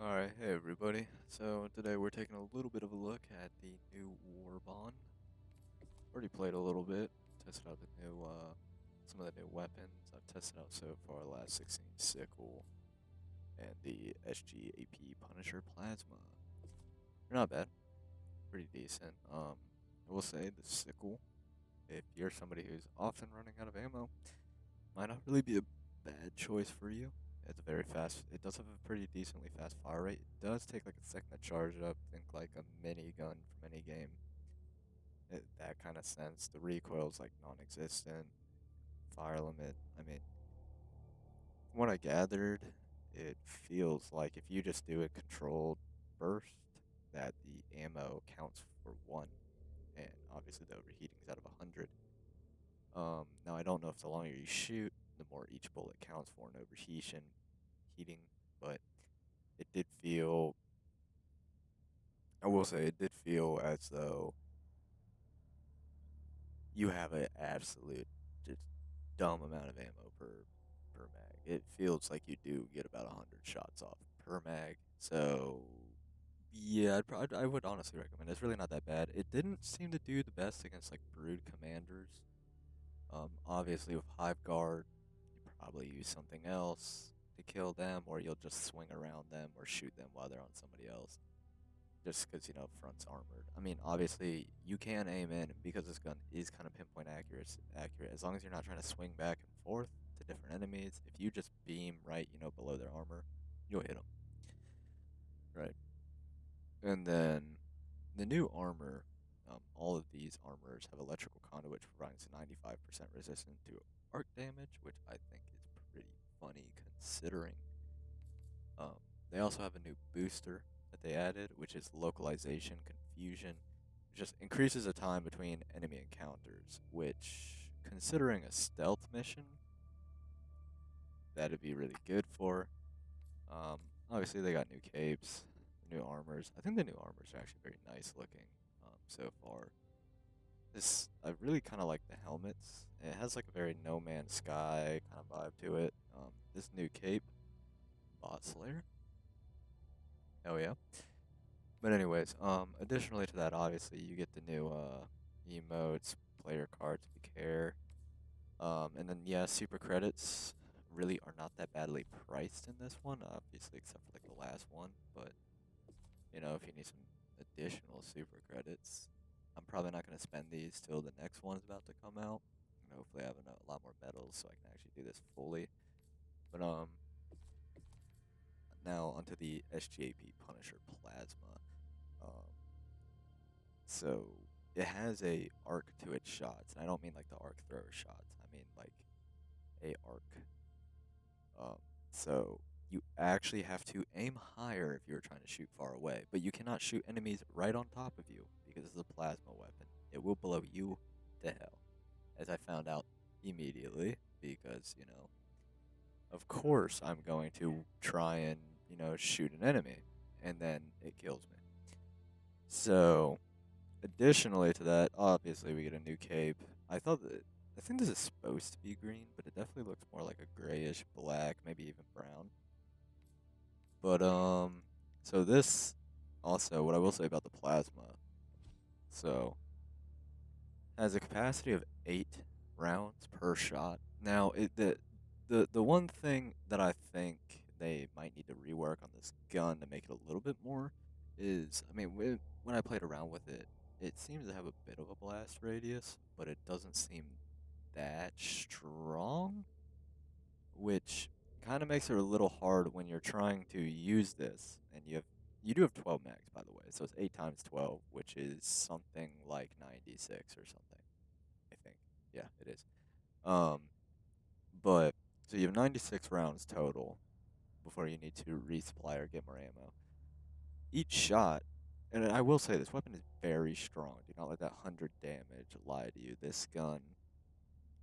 Alright, hey everybody. So today we're taking a little bit of a look at the new Warbond. Already played a little bit, tested out the new, some of the new weapons. I've tested out so far last 16 Sickle and the SGAP Punisher Plasma. They're not bad, pretty decent. I will say the Sickle, if you're somebody who's often running out of ammo, might not really be a bad choice for you. It's very fast. It does have a pretty decently fast fire rate. It does take like a second to charge up. Think like a mini gun from any game. That kind of sense. The recoil's like non-existent. Fire limit. I mean, from what I gathered, it feels like if you just do a controlled burst, that the ammo counts for one, and obviously the overheating is out of 100. Now I don't know if the longer you shoot, the more each bullet counts for an heating, but it did feel, I will say, it did feel as though you have an absolute just dumb amount of ammo per mag. It feels like you do get about 100 shots off per mag. So yeah, I would honestly recommend it. It's really not that bad. It didn't seem to do the best against like brood commanders. Obviously with Hive Guard, you probably use something else to kill them, or you'll just swing around them or shoot them while they're on somebody else. Just because, front's armored. I mean, obviously, you can aim in, because this gun is kind of pinpoint accurate, as long as you're not trying to swing back and forth to different enemies. If you just beam right, below their armor, you'll hit them. Right. And then the new armor, all of these armors have electrical conduit, which provides 95% resistance to arc damage, which I think is pretty funny considering. They also have a new booster that they added, which is localization confusion. It just increases the time between enemy encounters, which, considering a stealth mission, that'd be really good for. Obviously, they got new capes, new armors. I think the new armors are actually very nice looking so far. I really kind of like the helmets. It has like a very No Man's Sky kind of vibe to it. This new cape, Bot Slayer. Oh yeah. But anyways, additionally to that, obviously you get the new emotes, player cards if you care. And then yeah, super credits really are not that badly priced in this one, obviously except for like the last one. But if you need some additional super credits, I'm probably not gonna spend these till the next one's about to come out. And hopefully I have a lot more medals so I can actually do this fully. But now onto the SGAP Punisher Plasma. Um, So it has a arc to its shots, and I don't mean like the arc thrower shots. I mean like a arc. Um, so you actually have to aim higher if you're trying to shoot far away, but you cannot shoot enemies right on top of you because it's a plasma weapon. It will blow you to hell, as I found out immediately because of course I'm going to try and shoot an enemy, and then it kills me. So additionally to that, obviously we get a new cape. I think this is supposed to be green, but it definitely looks more like a grayish black, maybe even brown. But so this also, what I will say about the plasma, so has a capacity of 8 rounds per shot. Now the one thing that I think they might need to rework on this gun to make it a little bit more is, I mean, when I played around with it, it seems to have a bit of a blast radius, but it doesn't seem that strong, which kind of makes it a little hard when you're trying to use this, and you do have 12 mags, by the way, so it's 8 times 12, which is something like 96 or something, I think. Yeah, it is. Um, but so you have 96 rounds total before you need to resupply or get more ammo. Each shot, and I will say this weapon is very strong. Do not let that 100 damage lie to you. This gun,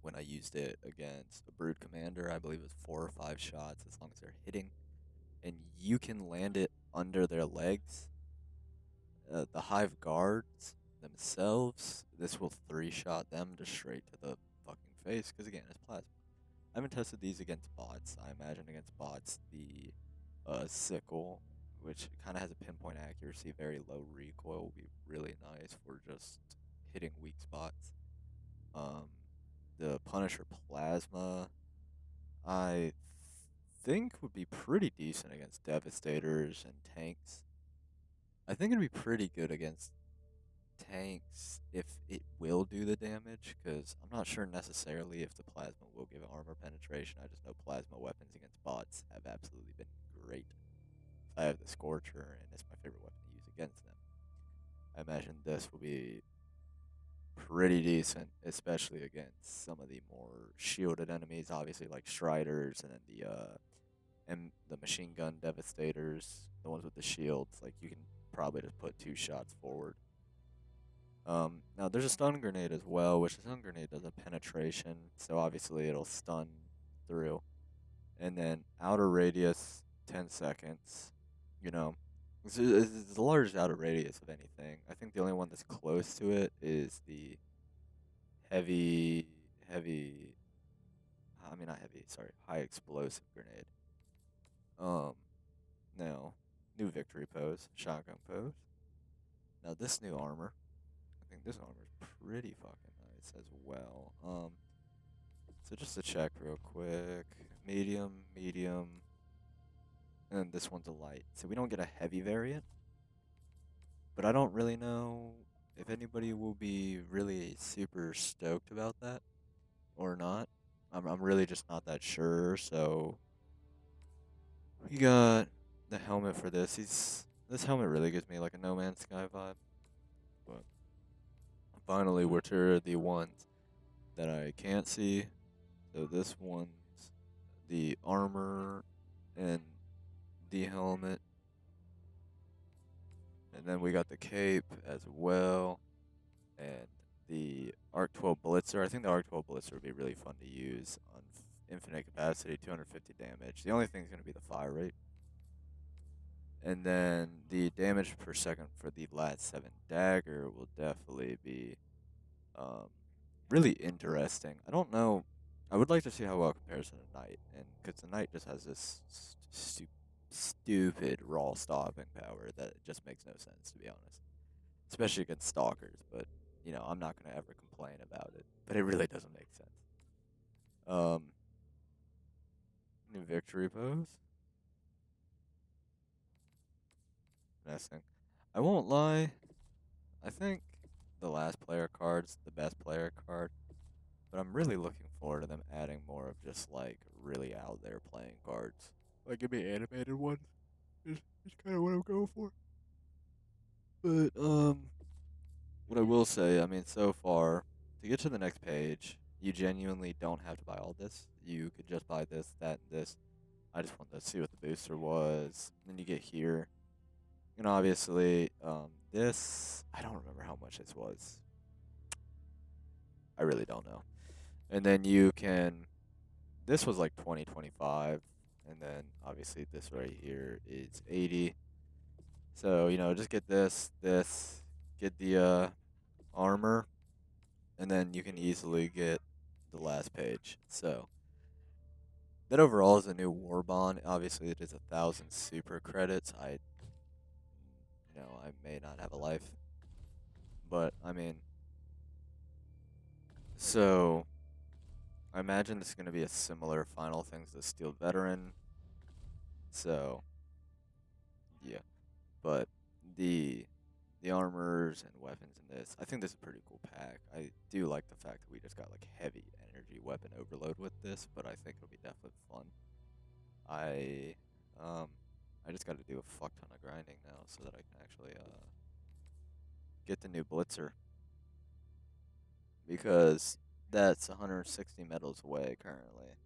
when I used it against a Brood Commander, I believe it was 4 or 5 shots as long as they're hitting. And you can land it under their legs. The Hive Guards themselves, this will 3-shot them just straight to the fucking face, because again, it's plasma. I haven't tested these against bots. I imagine against bots, the Sickle which kind of has a pinpoint accuracy, very low recoil, will be really nice for just hitting weak spots. Um, the Punisher Plasma, I think would be pretty decent against Devastators and tanks. I think it'd be pretty good against tanks if it will do the damage, because I'm not sure necessarily if the Plasma will give armor penetration. I just know Plasma weapons against bots have absolutely been great. I have the Scorcher, and it's my favorite weapon to use against them. I imagine this will be pretty decent, especially against some of the more shielded enemies, obviously like Striders and then the machine gun Devastators, the ones with the shields. Like you can probably just put 2 shots forward. Now there's a stun grenade as well, which the stun grenade does a penetration, so obviously it'll stun through. And then outer radius, 10 seconds. You know, it's the largest outer radius of anything. I think the only one that's close to it is the heavy, heavy. I mean, not heavy. Sorry, high explosive grenade. Um, now new victory pose, shotgun pose. Now this new armor. I think this armor is pretty fucking nice as well. So just to check real quick, medium, medium, and this one's a light. So we don't get a heavy variant, but I don't really know if anybody will be really super stoked about that or not. I'm really just not that sure. So we got the helmet for this. This helmet really gives me like a No Man's Sky vibe. But finally, we're to the ones that I can't see. So this one's the armor and the helmet. And then we got the cape as well. And the Arc 12 Blitzer. I think the Arc 12 Blitzer would be really fun to use on infinite capacity, 250 damage. The only thing is going to be the fire rate. And then the damage per second for the Lat 7 Dagger will definitely be really interesting. I don't know. I would like to see how well it compares to the Knight. And because the Knight just has this stupid raw stopping power that just makes no sense, to be honest. Especially against Stalkers. But, you know, I'm not going to ever complain about it. But it really doesn't make sense. New victory pose. Messing. I won't lie. I think the last player card's the best player card. But I'm really looking forward to them adding more of just like really out there playing cards. Like give me animated ones. Is kind of what I'm going for. But what I will say, I mean, so far to get to the next page, you genuinely don't have to buy all this. You could just buy this, that, and this. I just wanted to see what the booster was. Then you get here, and obviously, this I don't remember how much this was. I really don't know. And then you can. This was like 20, 25, and then obviously this right here is 80. So you know, just get this, get the armor, and then you can easily get the last page. So that overall is a new Warbond. Obviously, it is 1,000 super credits. I may not have a life, but I mean, so I imagine this is going to be a similar final thing to the Steel Veteran. So yeah, but the armors and weapons in this, I think this is a pretty cool pack. I do like the fact that we just got like heavy energy weapon overload with this, but I think it'll be definitely fun. I just got to do a fuck ton of grinding now so that I can actually get the new Blitzer, because that's 160 medals away currently.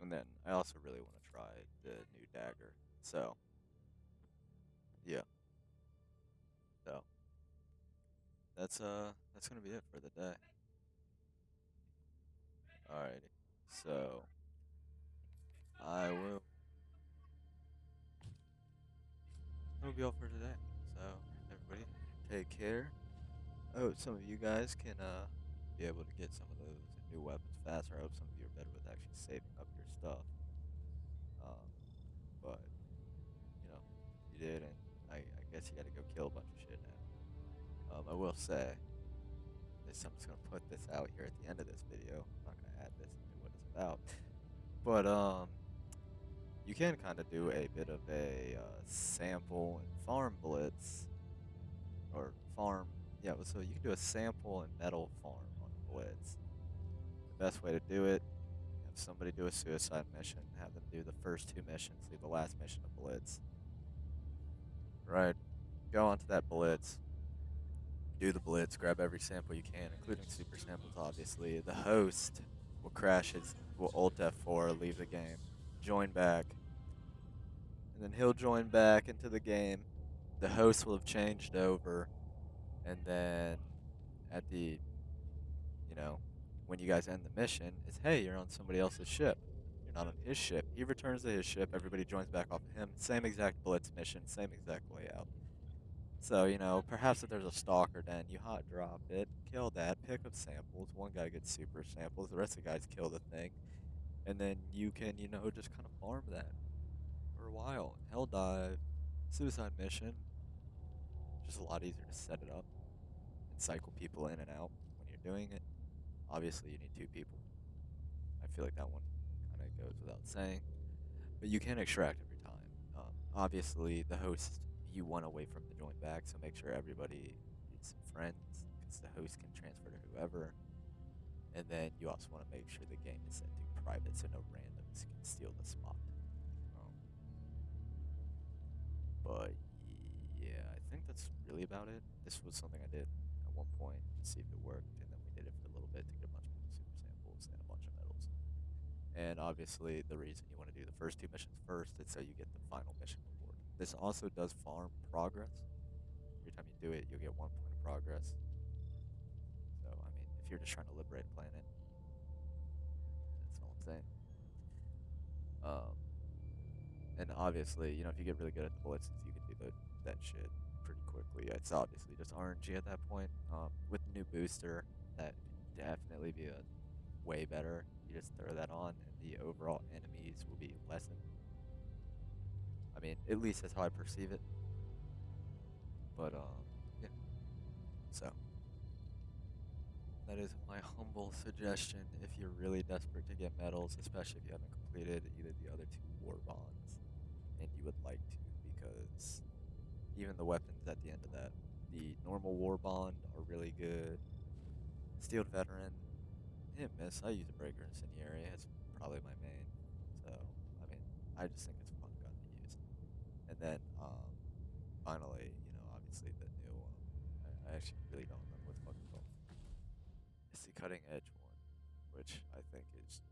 And then I also really want to try the new dagger. So yeah. So that's gonna be it for the day. Alrighty. So I will that'll be all for today. So everybody take care. I hope some of you guys can be able to get some of those new weapons faster. I hope some of you are better with actually saving up your stuff. Um but guess you gotta go kill a bunch of shit now. I will say, I'm just gonna put this out here at the end of this video. I'm not gonna add this into what it's about. But, you can kind of do a bit of a sample and farm blitz, or farm, yeah, so you can do a sample and metal farm on a blitz. The best way to do it, have somebody do a suicide mission, have them do the first 2 missions, leave the last mission of blitz. Right, go onto that blitz, do the blitz, grab every sample you can, including super samples, obviously. The host will will ult F4, leave the game, join back, and then he'll join back into the game. The host will have changed over, and then at the, when you guys end the mission, it's, hey, you're on somebody else's ship. You're not on his ship. He returns to his ship, everybody joins back off of him. Same exact blitz mission, same exact layout. So, perhaps if there's a stalker den, you hot drop it, kill that, pick up samples. One guy gets super samples, the rest of the guys kill the thing. And then you can, just kind of farm that for a while. Helldive, suicide mission, just a lot easier to set it up and cycle people in and out when you're doing it. Obviously, you need 2 people. I feel like that one kind of goes without saying. But you can extract every time. Obviously, the host, you want away from the join back, so make sure everybody is friends, because the host can transfer to whoever. And then you also want to make sure the game is set to private, so no randoms can steal the spot. But yeah, I think that's really about it. This was something I did at one point to see if it worked, and then we did it for a little bit to get a bunch of super samples and a bunch of medals. And obviously, the reason you want to do the first 2 missions first is so you get the final mission reward. This also does farm progress. Every time you do it, you'll get 1 point of progress. So, I mean, if you're just trying to liberate a planet, that's all I'm saying. And obviously, if you get really good at the blitzes, you can do that shit pretty quickly. It's obviously just RNG at that point. With the new booster, that could definitely be a way better. You just throw that on, and the overall enemies will be lessened. I mean, at least that's how I perceive it. But yeah. So that is my humble suggestion if you're really desperate to get medals, especially if you haven't completed either the other 2 Warbonds, and you would like to, because even the weapons at the end of that, the normal Warbond are really good. Steeled Veteran, hit miss. I use a Breaker Incendiary. It's probably my main. So, I mean, I just think it's a fun gun to use. And then, finally, obviously the new, I actually really don't remember what the fuck it's called. It's the Cutting Edge one, which I think is